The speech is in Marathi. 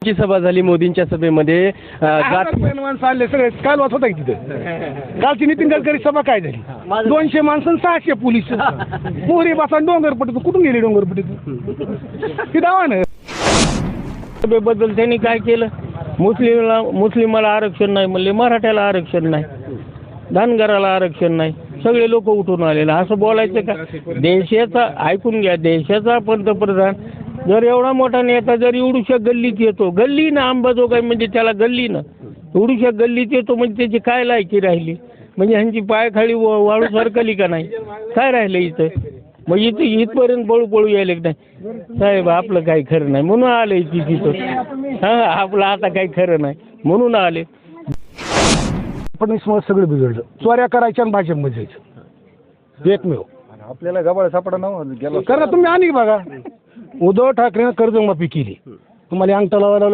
ची सभा झाली मोदींच्या सभेमध्ये माणसं आले सगळे काल वाच होता की तिथं कालची नितीन गडकरी सभा काय झाली 200 माणसं 600 पोलीस मोहरी बसा डोंगरपट्टीतून कुठून गेली डोंगरपट्टीतून ती दावा ना सभेबद्दल त्यांनी काय केलं? मुस्लिमाला आरक्षण नाही म्हणले, मराठ्याला आरक्षण नाही, धनगराला आरक्षण नाही, सगळे लोक उठून आलेले. असं बोलायचं का? देशाचा ऐकून घ्या, देशाचा पंतप्रधान जर एवढा मोठा नेता जर एवढूशा गल्लीत येतो, गल्ली ना अंबाजोगाई म्हणजे त्याला गल्ली ना, एवढूशा गल्लीत येतो म्हणजे त्याची काय लायकी राहिली? म्हणजे ह्यांची पायखाली वाळू सरकली का नाही? काय राहिलं इथं? मग इथपर्यंत पळू यायला नाही. साहेब आपलं काही खरं नाही म्हणून आले तिथं. हां आपलं आता काही खरं नाही म्हणून आले. फडणवीस सगळं बिघडलं, चोऱ्या करायच्या आणि भाजपमध्ये जायचं एकमेव. आपल्याला गबाळ सापडा ना गेला. कारण तुम्ही आणि बघा उद्धव ठाकरेनं कर्जमाफी केली, तुम्हाला अंगठा लावायला